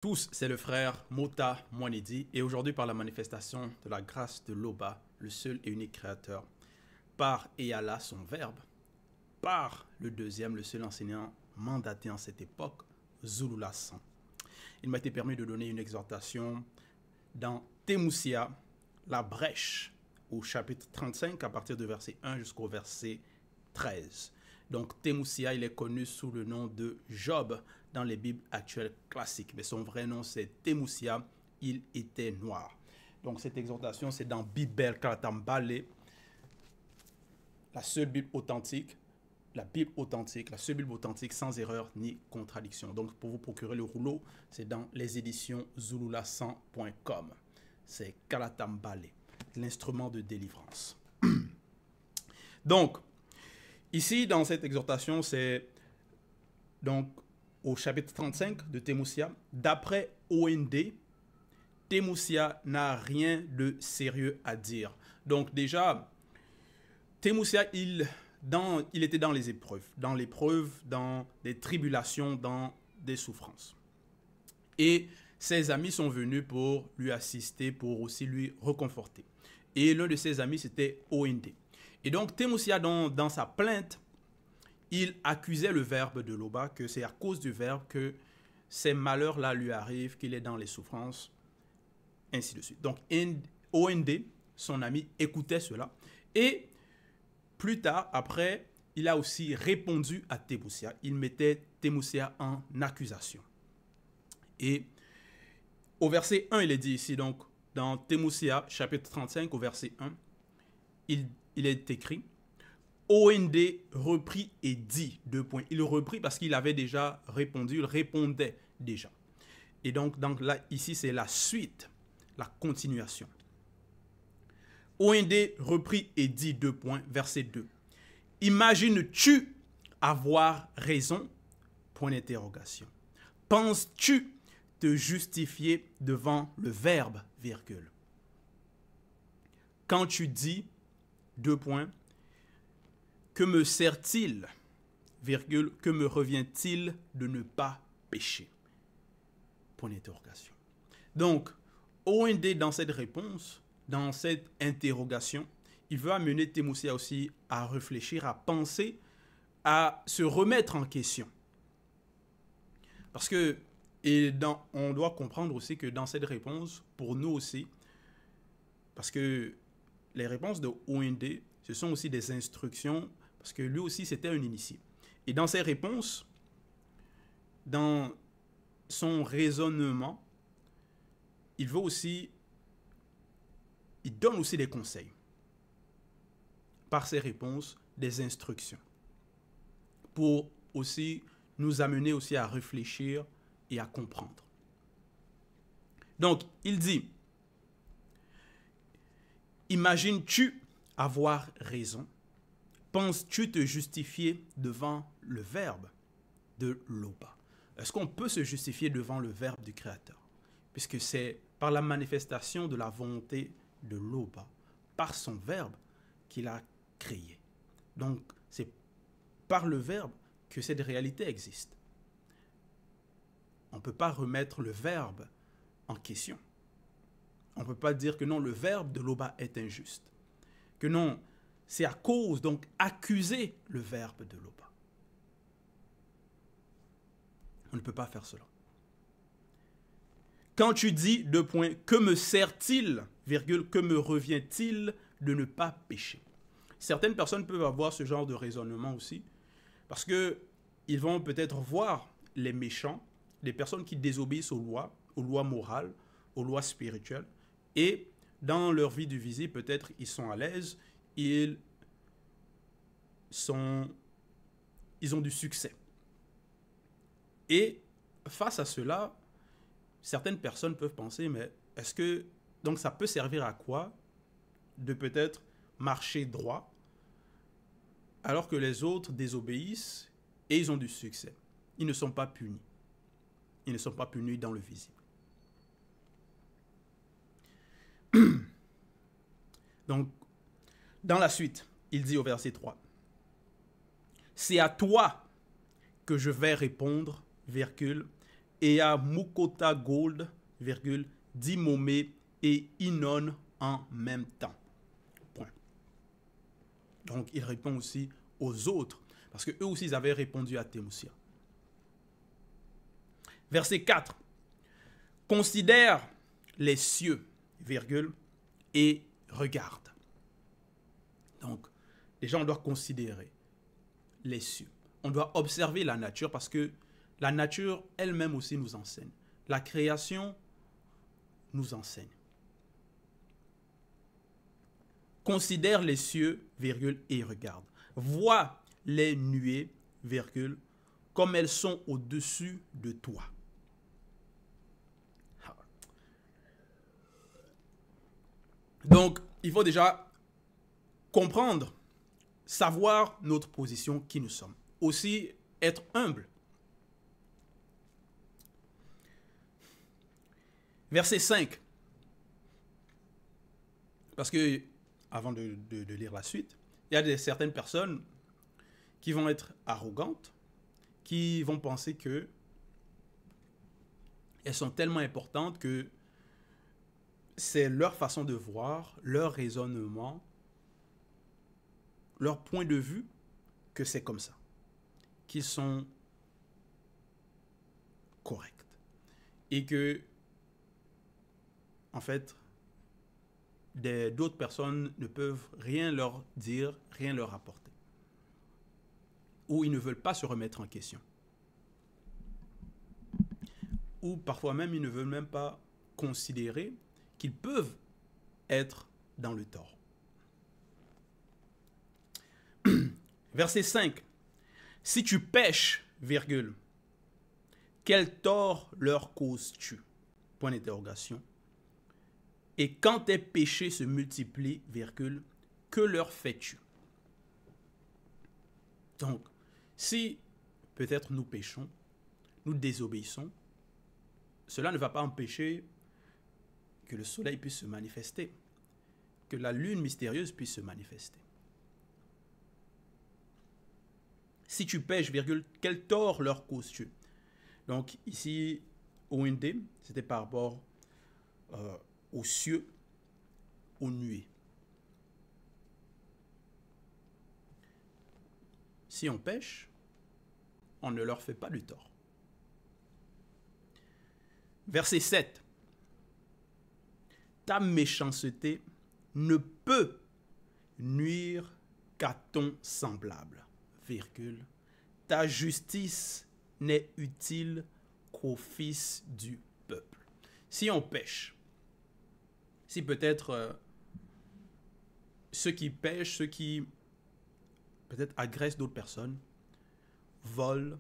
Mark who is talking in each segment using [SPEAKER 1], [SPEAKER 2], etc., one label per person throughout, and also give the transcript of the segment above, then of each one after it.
[SPEAKER 1] Tous, c'est le frère Mota Mwanedi et aujourd'hui par la manifestation de la grâce de l'Oba, le seul et unique créateur, par Eyala son verbe, par le deuxième, le seul enseignant mandaté en cette époque, Zulula 100. Il m'a été permis de donner une exhortation dans Temoussia, la brèche, au chapitre 35 à partir du verset 1 jusqu'au verset 13. Donc Temoussia, il est connu sous le nom de Job dans les Bibles actuelles classiques. Mais son vrai nom, c'est Temoussia, il était noir. Donc cette exhortation, c'est dans Bibel Kalatambale, la seule Bible authentique, la seule Bible authentique sans erreur ni contradiction. Donc pour vous procurer le rouleau, c'est dans les éditions zulula100.com. C'est Kalatambale, l'instrument de délivrance. Donc, ici, dans cette exhortation, c'est donc au chapitre 35 de Temoussia. D'après OND, Temoussia n'a rien de sérieux à dire. Donc déjà, Temoussia, il était dans les épreuves, dans des tribulations, dans des souffrances. Et ses amis sont venus pour lui assister, pour aussi lui reconforter. Et l'un de ses amis, c'était OND. Et donc, Temoussia, dans sa plainte, il accusait le verbe de l'Oba, que c'est à cause du verbe que ces malheurs-là lui arrivent, qu'il est dans les souffrances, ainsi de suite. Donc, OND, son ami, écoutait cela. Et plus tard, après, il a aussi répondu à Temoussia. Il mettait Temoussia en accusation. Et au verset 1, il est dit ici, donc, dans Temoussia, chapitre 35, au verset 1, il est écrit « OND reprit et dit, » Il reprit parce qu'il avait déjà répondu, il répondait déjà. Et donc là, ici, c'est la suite, la continuation. OND reprit et dit, verset 2. « Imagines-tu avoir raison? » Point d'interrogation. « Penses-tu te justifier devant le verbe, virgule. Quand tu dis, que me sert-il, virgule, que me revient-il de ne pas pécher? Point d'interrogation. Donc, OND dans cette réponse, dans cette interrogation, il veut amener Temoussia aussi à réfléchir, à penser, à se remettre en question. Parce que on doit comprendre aussi que dans cette réponse, pour nous aussi, parce que les réponses de OND, ce sont aussi des instructions, parce que lui aussi, c'était un initié. Et dans ses réponses, dans son raisonnement, il donne aussi des conseils. Par ses réponses, des instructions. Pour aussi nous amener aussi à réfléchir et à comprendre. Donc, il dit, imagines-tu avoir raison? Penses-tu te justifier devant le verbe de l'Oba? Est-ce qu'on peut se justifier devant le verbe du Créateur? Puisque c'est par la manifestation de la volonté de l'Oba, par son verbe qu'il a créé. Donc, c'est par le verbe que cette réalité existe. On ne peut pas remettre le verbe en question. On ne peut pas dire que non, le verbe de l'Oba est injuste. Que non, c'est à cause, donc accuser le verbe de l'Oba. On ne peut pas faire cela. Quand tu dis, que me sert-il, virgule, que me revient-il de ne pas pécher? Certaines personnes peuvent avoir ce genre de raisonnement aussi, parce qu'ils vont peut-être voir les méchants, les personnes qui désobéissent aux lois morales, aux lois spirituelles, et dans leur vie du visible, peut-être ils sont à l'aise, ils ont du succès. Et face à cela, certaines personnes peuvent penser, mais est-ce que, donc ça peut servir à quoi de peut-être marcher droit, alors que les autres désobéissent et ils ont du succès? Ils ne sont pas punis. Ils ne sont pas punis dans le visible. Donc, dans la suite, il dit au verset 3, « C'est à toi que je vais répondre, virgule, Ea Mukota Gold, virgule, Dimomé et Inon en même temps. Point. Donc, il répond aussi aux autres, parce qu'eux aussi, ils avaient répondu à Temosia. Verset 4. Considère les cieux, virgule, et regarde. Donc, déjà, on doit considérer les cieux. On doit observer la nature parce que la nature elle-même aussi nous enseigne. La création nous enseigne. Considère les cieux, virgule, et regarde. Vois les nuées, virgule, comme elles sont au-dessus de toi. Donc, il faut déjà comprendre, savoir notre position, qui nous sommes. Aussi, être humble. Verset 5. Parce que, avant de lire la suite, il y a certaines personnes qui vont être arrogantes, qui vont penser que elles sont tellement importantes que c'est leur façon de voir, leur raisonnement, leur point de vue, que c'est comme ça, qu'ils sont corrects. Et que, en fait, d'autres personnes ne peuvent rien leur dire, rien leur apporter. Ou ils ne veulent pas se remettre en question. Ou parfois même, ils ne veulent même pas considérer qu'ils peuvent être dans le tort. Verset 5. Si tu pèches, virgule, quel tort leur causes-tu? Point d'interrogation. Et quand tes péchés se multiplient, virgule, que leur fais-tu? Donc, si peut-être nous péchons, nous désobéissons, cela ne va pas empêcher que le soleil puisse se manifester, que la lune mystérieuse puisse se manifester. Si tu pèches, virgule, quel tort leur causes-tu? Donc ici, OND, c'était par rapport aux cieux, aux nuées. Si on pêche, on ne leur fait pas du tort. Verset 7. Ta méchanceté ne peut nuire qu'à ton semblable, virgule. Ta justice n'est utile qu'au fils du peuple. Si on pêche, si peut-être ceux qui pêchent, ceux qui peut-être agressent d'autres personnes, volent,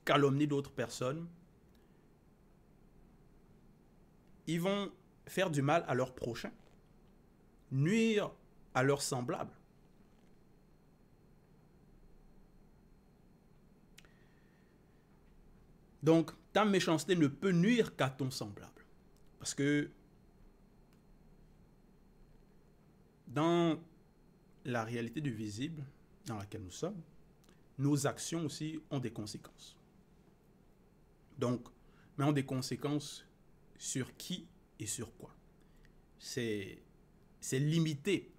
[SPEAKER 1] calomnient d'autres personnes, ils vont faire du mal à leurs prochains, nuire à leurs semblables. Donc, ta méchanceté ne peut nuire qu'à ton semblable. Parce que dans la réalité du visible dans laquelle nous sommes, nos actions aussi ont des conséquences. Donc, mais ont des conséquences sur qui et sur quoi. C'est limiter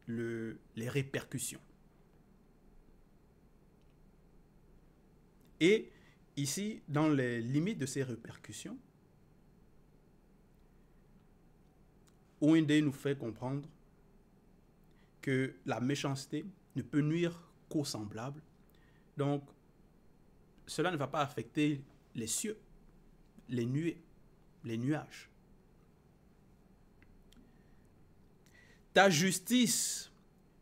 [SPEAKER 1] les répercussions. Et ici, dans les limites de ces répercussions, OND nous fait comprendre que la méchanceté ne peut nuire qu'aux semblables. Donc, cela ne va pas affecter les cieux, les nuées, les nuages. Ta justice,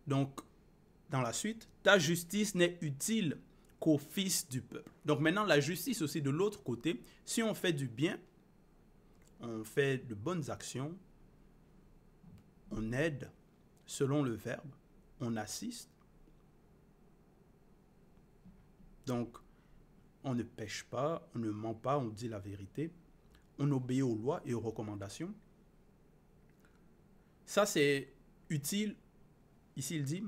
[SPEAKER 1] donc, dans la suite, ta justice n'est utile qu'au fils du peuple. Donc maintenant, la justice aussi de l'autre côté, si on fait du bien, on fait de bonnes actions, on aide selon le verbe, on assiste. Donc, on ne pêche pas, on ne ment pas, on dit la vérité, on obéit aux lois et aux recommandations. Ça, c'est utile, ici il dit,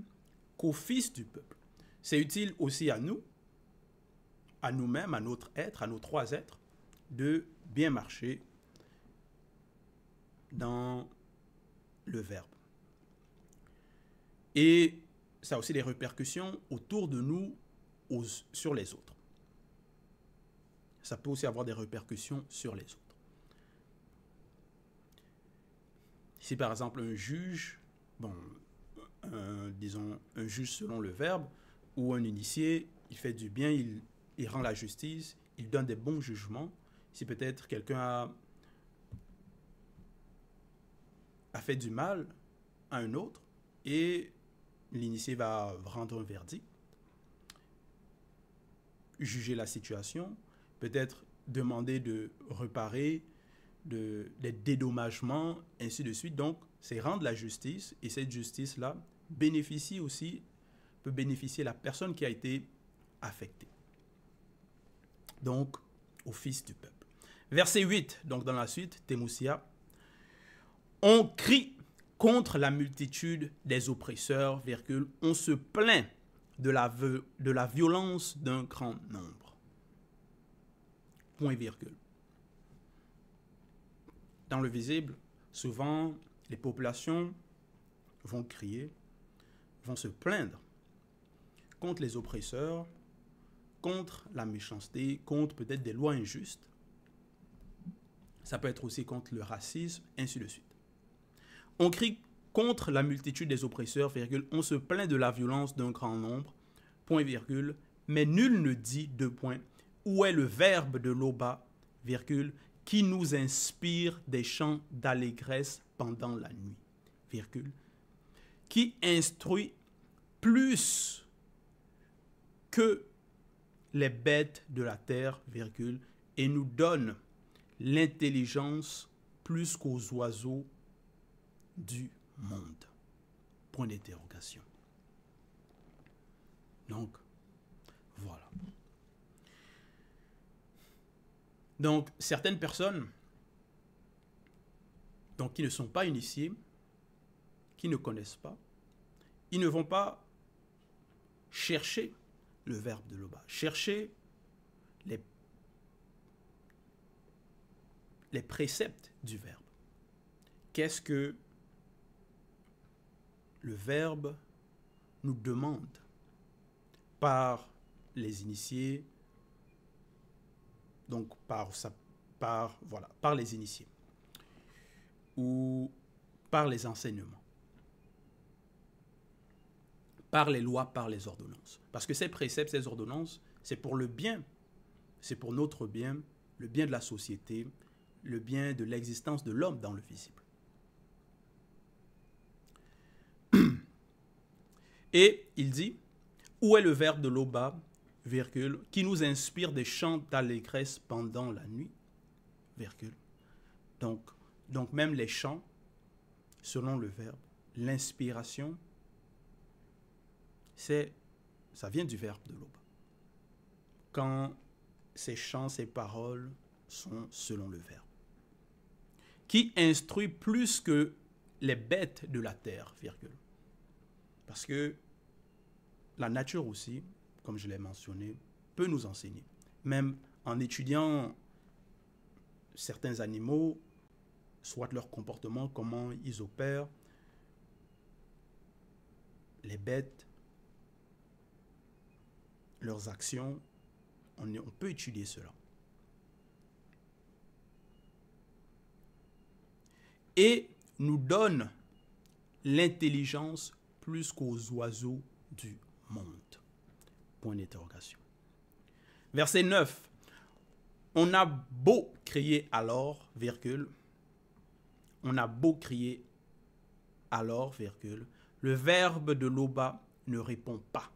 [SPEAKER 1] qu'au fils du peuple. C'est utile aussi à nous, à nous-mêmes, à notre être, à nos trois êtres, de bien marcher dans le verbe. Et ça a aussi des répercussions autour de nous, sur les autres. Ça peut aussi avoir des répercussions sur les autres. Si par exemple un juge, disons un juge selon le verbe, ou un initié, il fait du bien, il rend la justice, il donne des bons jugements. Si peut-être quelqu'un a fait du mal à un autre, et l'initié va rendre un verdict, juger la situation, peut-être demander de réparer, des dédommagements, ainsi de suite. Donc, c'est rendre la justice, et cette justice-là peut bénéficier la personne qui a été affectée. Donc, au fils du peuple. Verset 8, donc dans la suite, Thémosia. On crie contre la multitude des oppresseurs, virgule, on se plaint de la violence d'un grand nombre. Point virgule. Dans le visible, souvent, les populations vont crier, vont se plaindre contre les oppresseurs, contre la méchanceté, contre peut-être des lois injustes. Ça peut être aussi contre le racisme, ainsi de suite. On crie contre la multitude des oppresseurs, virgule, on se plaint de la violence d'un grand nombre, point virgule, mais nul ne dit, deux points, où est le verbe de l'Oba, virgule, qui nous inspire des chants d'allégresse pendant la nuit, virgule, qui instruit plus que les bêtes de la terre, virgule, et nous donne l'intelligence plus qu'aux oiseaux du monde. Point d'interrogation. Donc, voilà. Donc, certaines personnes donc, qui ne sont pas initiées, qui ne connaissent pas, ils ne vont pas chercher le verbe de l'Oba, chercher les préceptes du verbe. Qu'est-ce que le verbe nous demande par les initiés, donc par les initiés, ou par les enseignements, par les lois, par les ordonnances. Parce que ces préceptes, ces ordonnances, c'est pour le bien, c'est pour notre bien, le bien de la société, le bien de l'existence de l'homme dans le visible. Et il dit, où est le verbe de l'Oba, virgule, qui nous inspire des chants d'allégresse pendant la nuit, virgule. Donc même les chants, selon le verbe, l'inspiration, ça vient du verbe de l'Oba. Quand ces chants, ces paroles sont selon le verbe. Qui instruit plus que les bêtes de la terre, virgule. Parce que la nature aussi, comme je l'ai mentionné, peut nous enseigner. Même en étudiant certains animaux, soit leur comportement, comment ils opèrent, les bêtes, leurs actions, on peut étudier cela. Et nous donne l'intelligence plus qu'aux oiseaux du monde. Point d'interrogation. Verset 9. On a beau crier alors, virgule, on a beau crier alors, virgule, le verbe de l'Oba ne répond pas,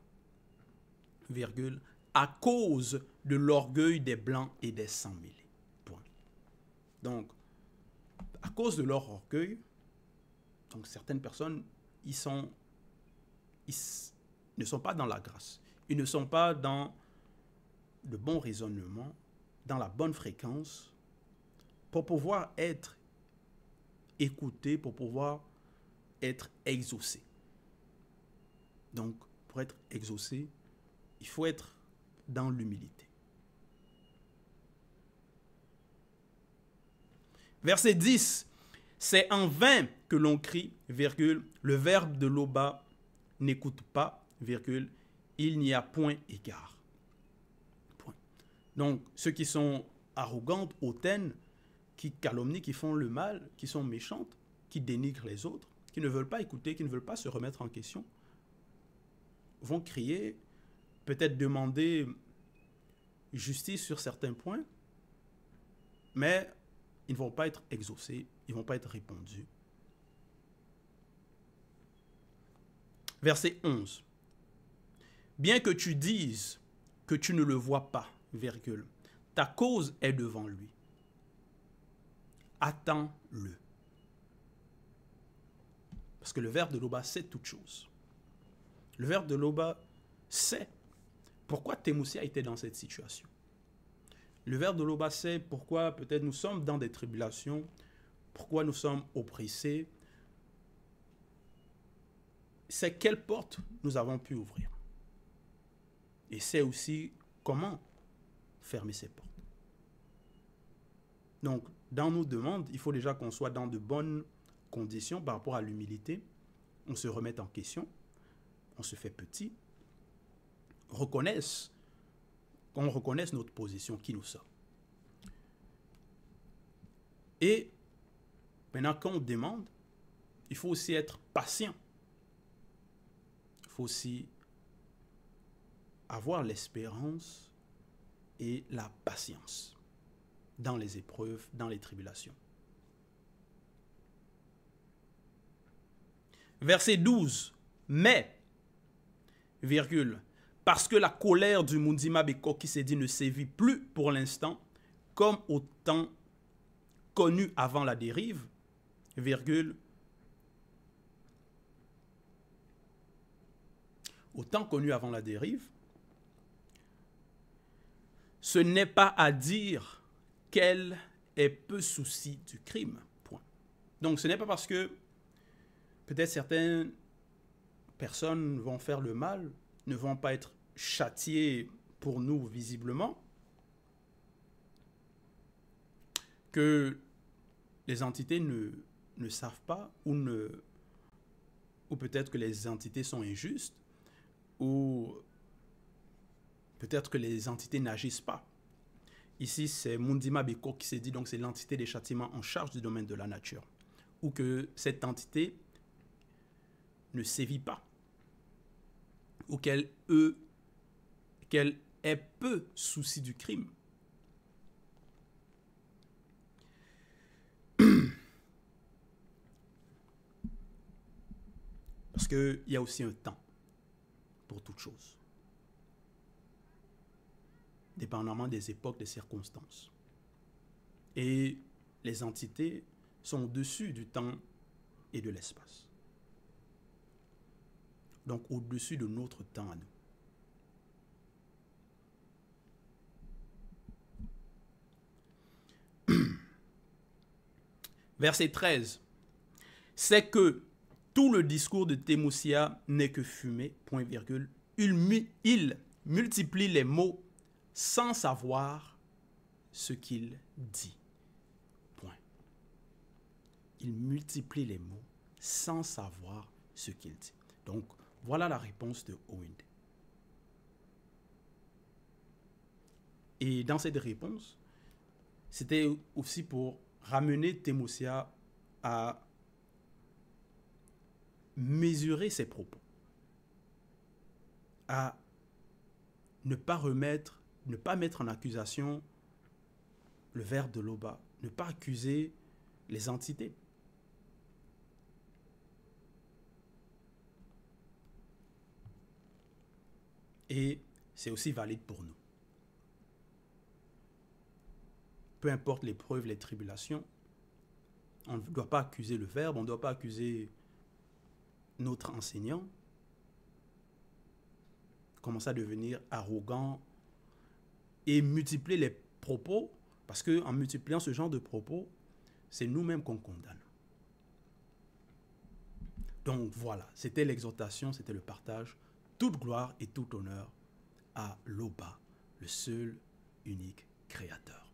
[SPEAKER 1] virgule, à cause de l'orgueil des Blancs et des sans-mêlés. Point. Donc, à cause de leur orgueil, donc certaines personnes, ils ne sont pas dans la grâce. Ils ne sont pas dans le bon raisonnement, dans la bonne fréquence, pour pouvoir être écoutés, pour pouvoir être exaucés. Donc, pour être exaucé, il faut être dans l'humilité. Verset 10. C'est en vain que l'on crie, virgule, le verbe de l'Oba n'écoute pas, virgule, il n'y a point égard. Point. Donc, ceux qui sont arrogantes, hautaines, qui calomnient, qui font le mal, qui sont méchantes, qui dénigrent les autres, qui ne veulent pas écouter, qui ne veulent pas se remettre en question, vont crier, peut-être demander justice sur certains points, mais ils ne vont pas être exaucés, ils ne vont pas être répondus. Verset 11. Bien que tu dises que tu ne le vois pas, virgule, ta cause est devant lui. Attends-le. Parce que le verbe de l'Oba sait toute chose. Le verbe de l'Oba sait pourquoi Thémosia était dans cette situation. Le verbe de l'Oba sait pourquoi peut-être nous sommes dans des tribulations, pourquoi nous sommes oppressés. C'est quelle porte nous avons pu ouvrir. Et c'est aussi comment fermer ces portes. Donc, dans nos demandes, il faut déjà qu'on soit dans de bonnes conditions par rapport à l'humilité. On se remet en question, on se fait petit, qu'on reconnaisse notre position, qui nous sommes. Et maintenant, quand on demande, il faut aussi être patient. Il faut aussi avoir l'espérance et la patience dans les épreuves, dans les tribulations. Verset 12. Mais, virgule, parce que la colère du Mundima Beko qui s'est dit ne sévit plus pour l'instant, comme au temps connu avant la dérive, virgule, au temps connu avant la dérive, ce n'est pas à dire qu'elle ait peu souci du crime. Point. Donc ce n'est pas parce que peut-être certaines personnes vont faire le mal, ne vont pas être châtiées pour nous visiblement, que les entités ne savent pas ou peut-être que les entités sont injustes ou peut-être que les entités n'agissent pas. Ici, c'est Mundima Beko qui s'est dit, donc c'est l'entité des châtiments en charge du domaine de la nature, ou que cette entité ne sévit pas, ou qu'elle ait peu souci du crime. Parce qu'il y a aussi un temps pour toute chose, dépendamment des époques, des circonstances. Et les entités sont au-dessus du temps et de l'espace. Donc au-dessus de notre temps à nous. Verset 13. C'est que tout le discours de Thémosia n'est que fumée, point virgule. Il multiplie les mots sans savoir ce qu'il dit. Point. Il multiplie les mots sans savoir ce qu'il dit. Donc, voilà la réponse de Owende. Et dans cette réponse, c'était aussi pour ramener Thémosia à mesurer ses propos, à ne pas mettre en accusation le verbe de l'Oba, ne pas accuser les entités. Et c'est aussi valide pour nous. Peu importe l'épreuve, les tribulations, on ne doit pas accuser le verbe, on ne doit pas accuser notre enseignant, commencer à devenir arrogant et multiplier les propos, parce qu'en multipliant ce genre de propos, c'est nous-mêmes qu'on condamne. Donc voilà, c'était l'exhortation, c'était le partage. Toute gloire et tout honneur à l'Oba, le seul, unique Créateur.